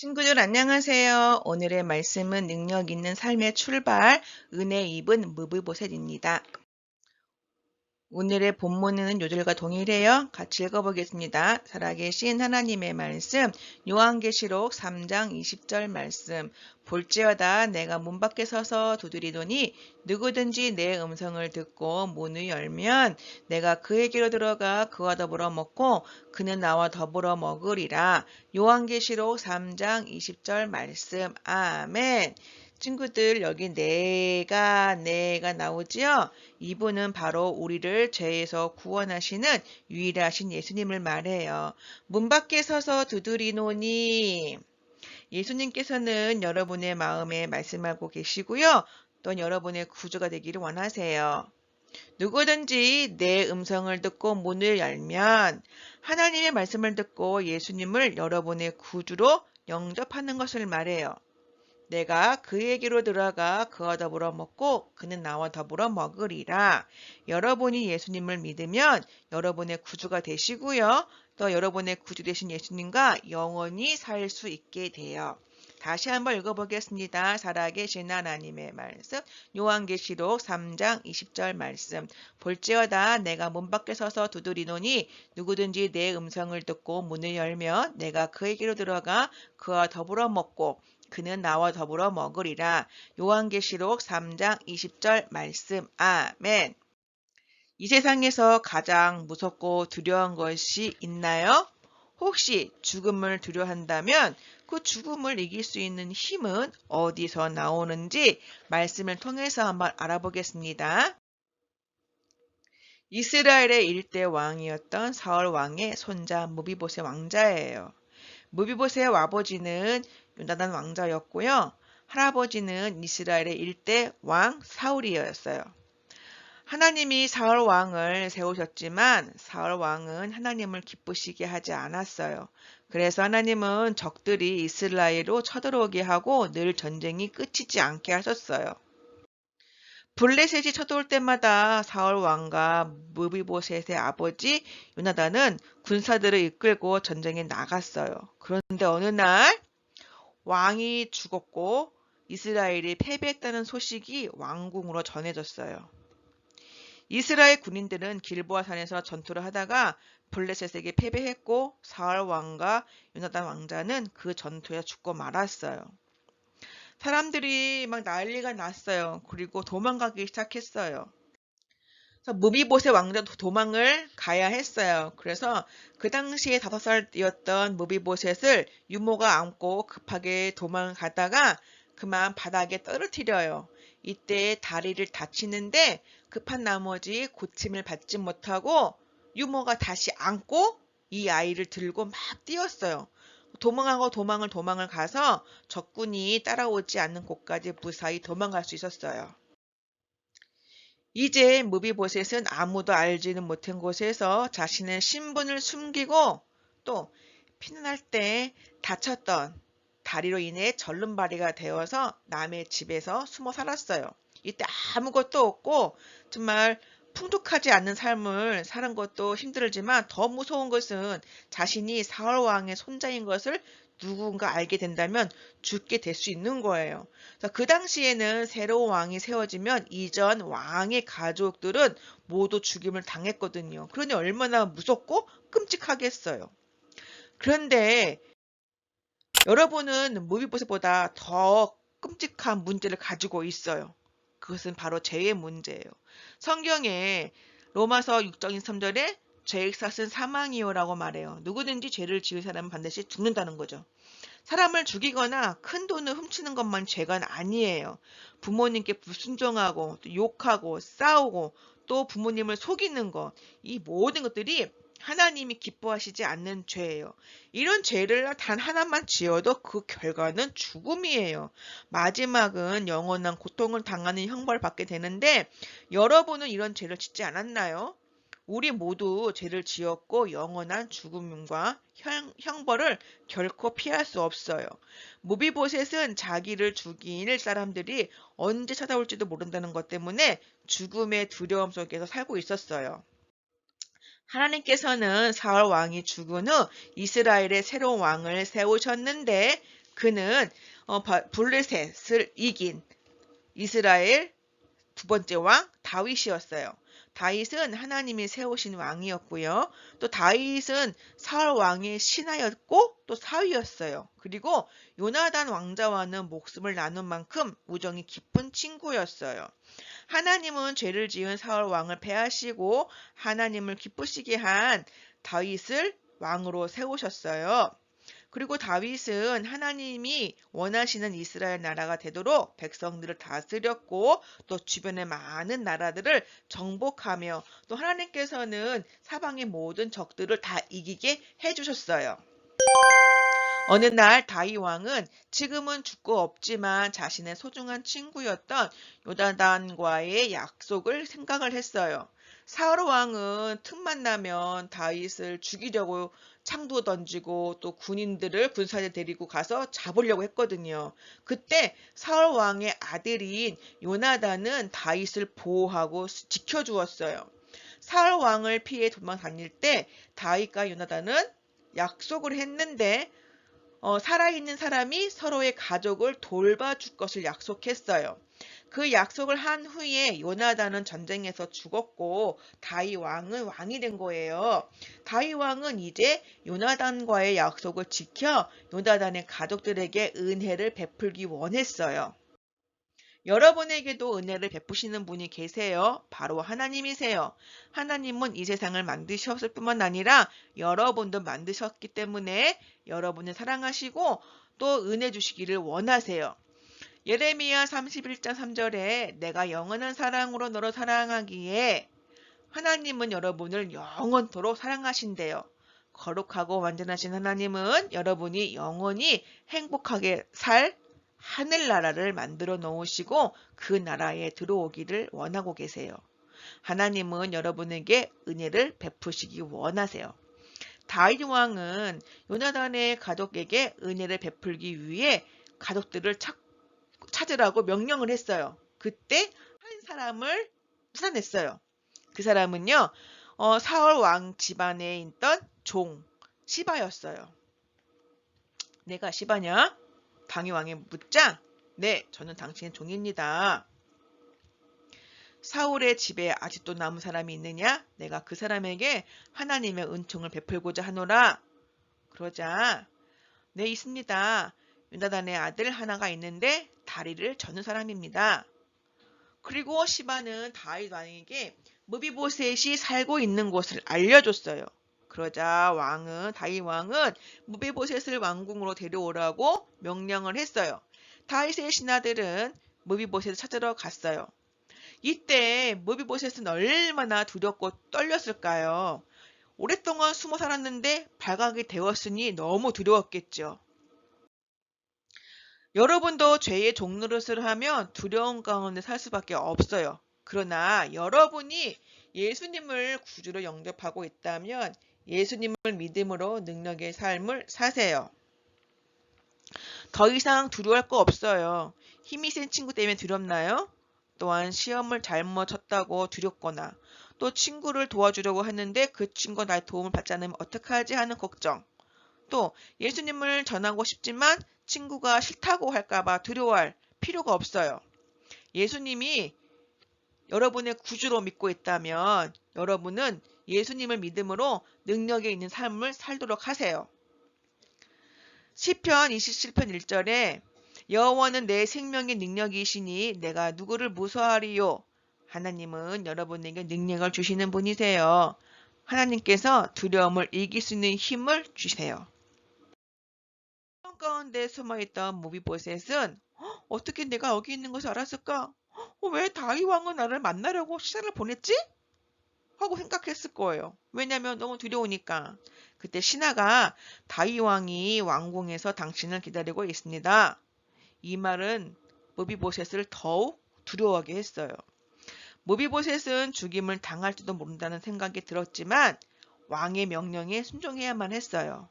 친구들 안녕하세요. 오늘의 말씀은 능력 있는 삶의 출발, 은혜 입은 무브보셋입니다. 오늘의 본문은 요절과 동일해요. 같이 읽어보겠습니다. 살아계신 하나님의 말씀, 요한계시록 3장 20절 말씀. 볼지어다 내가 문 밖에 서서 두드리노니 누구든지 내 음성을 듣고 문을 열면 내가 그에게로 들어가 그와 더불어 먹고 그는 나와 더불어 먹으리라. 요한계시록 3장 20절 말씀. 아멘. 친구들 여기 내가 나오지요? 이분은 바로 우리를 죄에서 구원하시는 유일하신 예수님을 말해요. 문 밖에 서서 두드리노니 예수님께서는 여러분의 마음에 말씀하고 계시고요. 또 여러분의 구주가 되기를 원하세요. 누구든지 내 음성을 듣고 문을 열면 하나님의 말씀을 듣고 예수님을 여러분의 구주로 영접하는 것을 말해요. 내가 그에게로 들어가 그와 더불어 먹고 그는 나와 더불어 먹으리라. 여러분이 예수님을 믿으면 여러분의 구주가 되시고요. 또 여러분의 구주 되신 예수님과 영원히 살 수 있게 돼요. 다시 한번 읽어보겠습니다. 살아계신 하나님의 말씀, 요한계시록 3장 20절 말씀. 볼지어다 내가 문 밖에 서서 두드리노니 누구든지 내 음성을 듣고 문을 열면 내가 그에게로 들어가 그와 더불어 먹고 그는 나와 더불어 먹으리라. 요한계시록 3장 20절 말씀. 아멘. 이 세상에서 가장 무섭고 두려운 것이 있나요? 혹시 죽음을 두려워한다면 그 죽음을 이길 수 있는 힘은 어디서 나오는지 말씀을 통해서 한번 알아보겠습니다. 이스라엘의 일대 왕이었던 사울 왕의 손자 무비보셋 왕자예요. 무비보셋의 아버지는 요나단 왕자였고요. 할아버지는 이스라엘의 일대 왕 사울이었어요. 하나님이 사울 왕을 세우셨지만 사울 왕은 하나님을 기쁘시게 하지 않았어요. 그래서 하나님은 적들이 이스라엘로 쳐들어오게 하고 늘 전쟁이 끝이지 않게 하셨어요. 블레셋이 쳐들어올 때마다 사울 왕과 무비보셋의 아버지 요나단은 군사들을 이끌고 전쟁에 나갔어요. 그런데 어느 날 왕이 죽었고 이스라엘이 패배했다는 소식이 왕궁으로 전해졌어요. 이스라엘 군인들은 길보아 산에서 전투를 하다가 블레셋에게 패배했고 사울 왕과 요나단 왕자는 그 전투에 죽고 말았어요. 사람들이 막 난리가 났어요. 그리고 도망가기 시작했어요. 그래서 무비보셋 왕자도 도망을 가야 했어요. 그래서 그 당시에 5살이었던 무비보셋을 유모가 안고 급하게 도망가다가 그만 바닥에 떨어뜨려요. 이때 다리를 다치는데 급한 나머지 고침을 받지 못하고 유모가 다시 안고 이 아이를 들고 막 뛰었어요. 도망을 가서 적군이 따라오지 않는 곳까지 무사히 도망갈 수 있었어요. 이제 무비보셋은 아무도 알지는 못한 곳에서 자신의 신분을 숨기고 또 피난할 때 다쳤던 다리로 인해 절름발이가 되어서 남의 집에서 숨어 살았어요. 이때 아무것도 없고 정말 풍족하지 않은 삶을 사는 것도 힘들지만 더 무서운 것은 자신이 사울 왕의 손자인 것을 누군가 알게 된다면 죽게 될 수 있는 거예요. 그 당시에는 새로운 왕이 세워지면 이전 왕의 가족들은 모두 죽임을 당했거든요. 그러니 얼마나 무섭고 끔찍하겠어요. 그런데 여러분은 무비보셋보다 더 끔찍한 문제를 가지고 있어요. 그것은 바로 죄의 문제예요. 성경에 로마서 6장 3절에 죄의 삭은 사망이요라고 말해요. 누구든지 죄를 지을 사람은 반드시 죽는다는 거죠. 사람을 죽이거나 큰 돈을 훔치는 것만 죄가 아니에요. 부모님께 불순종하고 또 욕하고 싸우고 또 부모님을 속이는 것, 이 모든 것들이 하나님이 기뻐하시지 않는 죄예요. 이런 죄를 단 하나만 지어도 그 결과는 죽음이에요. 마지막은 영원한 고통을 당하는 형벌을 받게 되는데 여러분은 이런 죄를 짓지 않았나요? 우리 모두 죄를 지었고 영원한 죽음과 형벌을 결코 피할 수 없어요. 무비보셋은 자기를 죽일 사람들이 언제 찾아올지도 모른다는 것 때문에 죽음의 두려움 속에서 살고 있었어요. 하나님께서는 사울 왕이 죽은 후 이스라엘의 새로운 왕을 세우셨는데 그는 블레셋을 이긴 이스라엘 두 번째 왕 다윗이었어요. 다윗은 하나님이 세우신 왕이었고요. 또 다윗은 사울 왕의 신하였고 또 사위였어요. 그리고 요나단 왕자와는 목숨을 나눈 만큼 우정이 깊은 친구였어요. 하나님은 죄를 지은 사울 왕을 패하시고 하나님을 기쁘시게 한 다윗을 왕으로 세우셨어요. 그리고 다윗은 하나님이 원하시는 이스라엘 나라가 되도록 백성들을 다스렸고 또 주변의 많은 나라들을 정복하며 또 하나님께서는 사방의 모든 적들을 다 이기게 해주셨어요. 어느 날 다윗 왕은 지금은 죽고 없지만 자신의 소중한 친구였던 요나단과의 약속을 생각을 했어요. 사울 왕은 틈만 나면 다윗을 죽이려고 창도 던지고 또 군사를 데리고 가서 잡으려고 했거든요. 그때 사울 왕의 아들인 요나단은 다윗을 보호하고 지켜주었어요. 사울 왕을 피해 도망 다닐 때 다윗과 요나단은 약속을 했는데 살아있는 사람이 서로의 가족을 돌봐줄 것을 약속했어요. 그 약속을 한 후에 요나단은 전쟁에서 죽었고 다윗 왕은 왕이 된 거예요. 다윗 왕은 이제 요나단과의 약속을 지켜 요나단의 가족들에게 은혜를 베풀기 원했어요. 여러분에게도 은혜를 베푸시는 분이 계세요. 바로 하나님이세요. 하나님은 이 세상을 만드셨을 뿐만 아니라 여러분도 만드셨기 때문에 여러분을 사랑하시고 또 은혜 주시기를 원하세요. 예레미야 31장 3절에 내가 영원한 사랑으로 너를 사랑하기에 하나님은 여러분을 영원토록 사랑하신대요. 거룩하고 완전하신 하나님은 여러분이 영원히 행복하게 살 하늘나라를 만들어 놓으시고 그 나라에 들어오기를 원하고 계세요. 하나님은 여러분에게 은혜를 베푸시기 원하세요. 다윗 왕은 요나단의 가족에게 은혜를 베풀기 위해 가족들을 찾으라고 명령을 했어요. 그때 한 사람을 찾아냈어요. 그 사람은요, 사울 왕 집안에 있던 종 시바였어요. 내가 시바냐? 당의 왕에 묻자, 네, 저는 당신의 종입니다. 사울의 집에 아직도 남은 사람이 있느냐? 내가 그 사람에게 하나님의 은총을 베풀고자 하노라. 그러자, 네, 있습니다. 요나단의 아들 하나가 있는데 다리를 저는 사람입니다. 그리고 시바는 다윗 왕에게 무비보셋이 살고 있는 곳을 알려줬어요. 그러자 다윗 왕은 무비보셋을 왕궁으로 데려오라고 명령을 했어요. 다윗의 신하들은 무비보셋을 찾으러 갔어요. 이때 무비보셋은 얼마나 두렵고 떨렸을까요? 오랫동안 숨어 살았는데 발각이 되었으니 너무 두려웠겠죠. 여러분도 죄의 종노릇을 하면 두려운 가운데 살 수밖에 없어요. 그러나 여러분이 예수님을 구주로 영접하고 있다면 예수님을 믿음으로 능력의 삶을 사세요. 더 이상 두려워할 거 없어요. 힘이 센 친구 때문에 두렵나요? 또한 시험을 잘못 쳤다고 두렵거나 또 친구를 도와주려고 하는데 그 친구가 나의 도움을 받지 않으면 어떡하지 하는 걱정. 또 예수님을 전하고 싶지만 친구가 싫다고 할까봐 두려워할 필요가 없어요. 예수님이 여러분의 구주로 믿고 있다면 여러분은 예수님을 믿음으로 능력에 있는 삶을 살도록 하세요. 시편 27편 1절에 여호와는 내 생명의 능력이시니 내가 누구를 무서워하리요. 하나님은 여러분에게 능력을 주시는 분이세요. 하나님께서 두려움을 이길 수 있는 힘을 주세요. 가운데 숨어있던 무비보셋은 어떻게 내가 여기 있는 것을 알았을까? 왜 다윗 왕은 나를 만나려고 시간을 보냈지? 하고 생각했을 거예요. 왜냐하면 너무 두려우니까. 그때 신하가 다윗 왕이 왕궁에서 당신을 기다리고 있습니다. 이 말은 무비보셋을 더욱 두려워하게 했어요. 무비보셋은 죽임을 당할지도 모른다는 생각이 들었지만 왕의 명령에 순종해야만 했어요.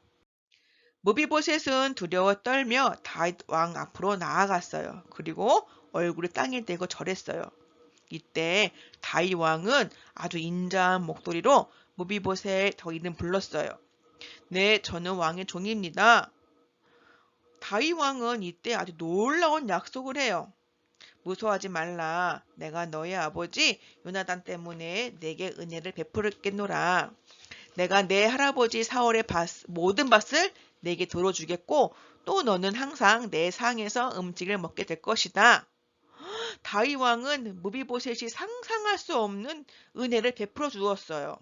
무비보셋은 두려워 떨며 다윗 왕 앞으로 나아갔어요. 그리고 얼굴을 땅에 대고 절했어요. 이때 다윗 왕은 아주 인자한 목소리로 무비보셋 더 이름 불렀어요. 네, 저는 왕의 종입니다. 다윗 왕은 이때 아주 놀라운 약속을 해요. 무서워하지 말라. 내가 너의 아버지 요나단 때문에 내게 은혜를 베풀겠노라. 내가 내 할아버지 사울의 모든 밭을 내게 들어주겠고 또 너는 항상 내 상에서 음식을 먹게 될 것이다. 다윗 왕은 무비보셋이 상상할 수 없는 은혜를 베풀어 주었어요.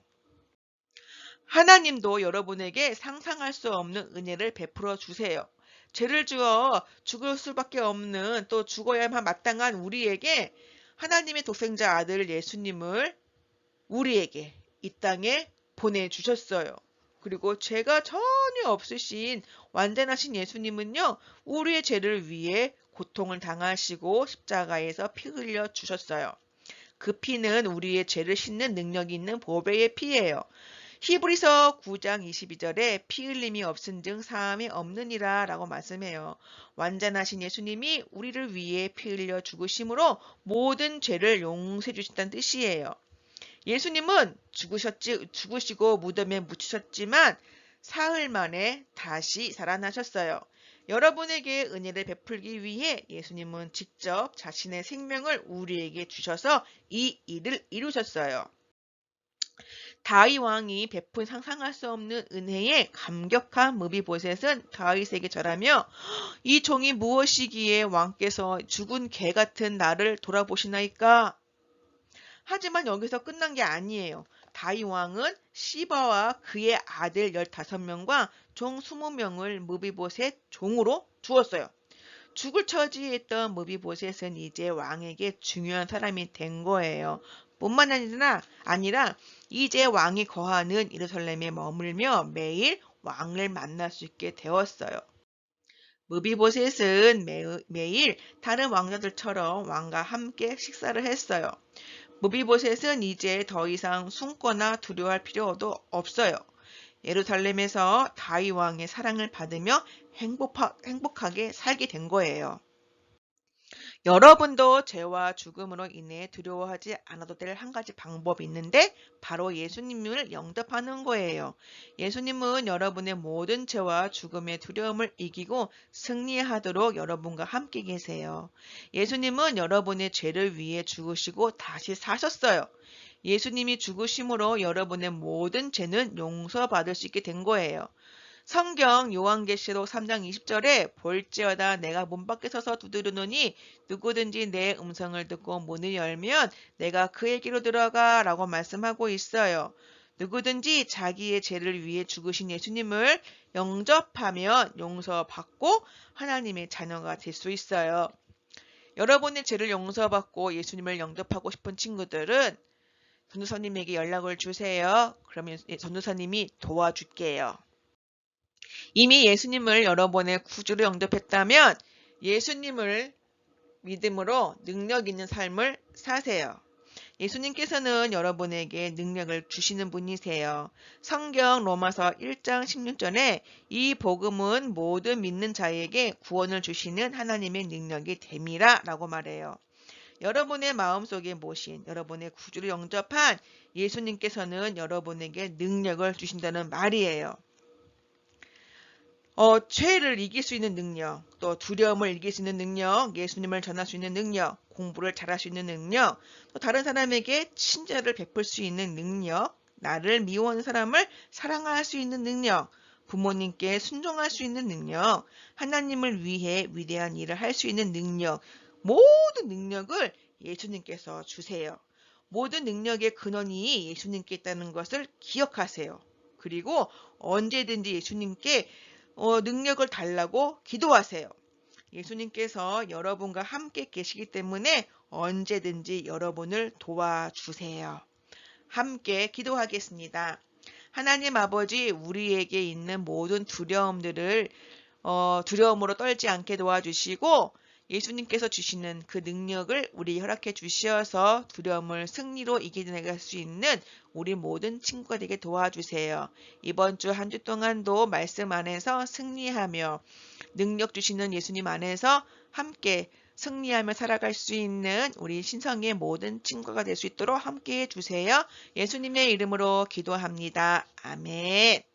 하나님도 여러분에게 상상할 수 없는 은혜를 베풀어 주세요. 죄를 지어 죽을 수밖에 없는 또 죽어야만 마땅한 우리에게 하나님의 독생자 아들 예수님을 우리에게 이 땅에 보내주셨어요. 그리고 죄가 전혀 없으신 완전하신 예수님은요, 우리의 죄를 위해 고통을 당하시고 십자가에서 피 흘려 주셨어요. 그 피는 우리의 죄를 씻는 능력이 있는 보배의 피예요. 히브리서 9장 22절에 피 흘림이 없은즉 사함이 없느니라 라고 말씀해요. 완전하신 예수님이 우리를 위해 피 흘려 죽으심으로 모든 죄를 용서해 주신다는 뜻이에요. 예수님은 죽으시고 무덤에 묻히셨지만 사흘 만에 다시 살아나셨어요. 여러분에게 은혜를 베풀기 위해 예수님은 직접 자신의 생명을 우리에게 주셔서 이 일을 이루셨어요. 다윗 왕이 베푼 상상할 수 없는 은혜에 감격한 무비보셋은 다윗에게 절하며 이 종이 무엇이기에 왕께서 죽은 개 같은 나를 돌아보시나이까? 하지만 여기서 끝난 게 아니에요. 다윗 왕은 시바와 그의 아들 15명과 종 20명을 무비보셋 종으로 주었어요. 죽을 처지에 있던 무비보셋은 이제 왕에게 중요한 사람이 된 거예요. 뿐만 아니라 이제 왕이 거하는 예루살렘에 머물며 매일 왕을 만날 수 있게 되었어요. 무비보셋은 매일 다른 왕자들처럼 왕과 함께 식사를 했어요. 무비보셋은 이제 더 이상 숨거나 두려워할 필요도 없어요. 예루살렘에서 다윗 왕의 사랑을 받으며 행복하게 살게 된 거예요. 여러분도 죄와 죽음으로 인해 두려워하지 않아도 될 한 가지 방법이 있는데 바로 예수님을 영접하는 거예요. 예수님은 여러분의 모든 죄와 죽음의 두려움을 이기고 승리하도록 여러분과 함께 계세요. 예수님은 여러분의 죄를 위해 죽으시고 다시 사셨어요. 예수님이 죽으심으로 여러분의 모든 죄는 용서받을 수 있게 된 거예요. 성경 요한계시록 3장 20절에 볼지어다 내가 문 밖에 서서 두드리노니 누구든지 내 음성을 듣고 문을 열면 내가 그에게로 들어가 라고 말씀하고 있어요. 누구든지 자기의 죄를 위해 죽으신 예수님을 영접하면 용서받고 하나님의 자녀가 될 수 있어요. 여러분의 죄를 용서받고 예수님을 영접하고 싶은 친구들은 전도사님에게 연락을 주세요. 그러면 전도사님이 도와줄게요. 이미 예수님을 여러분의 구주로 영접했다면 예수님을 믿음으로 능력 있는 삶을 사세요. 예수님께서는 여러분에게 능력을 주시는 분이세요. 성경 로마서 1장 16절에 이 복음은 모든 믿는 자에게 구원을 주시는 하나님의 능력이 됨이라 라고 말해요. 여러분의 마음속에 모신 여러분의 구주로 영접한 예수님께서는 여러분에게 능력을 주신다는 말이에요. 죄를 이길 수 있는 능력, 또 두려움을 이길 수 있는 능력, 예수님을 전할 수 있는 능력, 공부를 잘할 수 있는 능력, 또 다른 사람에게 친절을 베풀 수 있는 능력, 나를 미워하는 사람을 사랑할 수 있는 능력, 부모님께 순종할 수 있는 능력, 하나님을 위해 위대한 일을 할 수 있는 능력, 모든 능력을 예수님께서 주세요. 모든 능력의 근원이 예수님께 있다는 것을 기억하세요. 그리고 언제든지 예수님께 능력을 달라고 기도하세요. 예수님께서 여러분과 함께 계시기 때문에 언제든지 여러분을 도와주세요. 함께 기도하겠습니다. 하나님 아버지, 우리에게 있는 모든 두려움들을 두려움으로 떨지 않게 도와주시고 예수님께서 주시는 그 능력을 우리 허락해 주시어서 두려움을 승리로 이겨내갈 수 있는 우리 모든 친구가 되게 도와주세요. 이번 주 한 주 동안도 말씀 안에서 승리하며 능력 주시는 예수님 안에서 함께 승리하며 살아갈 수 있는 우리 신성의 모든 친구가 될 수 있도록 함께 해주세요. 예수님의 이름으로 기도합니다. 아멘.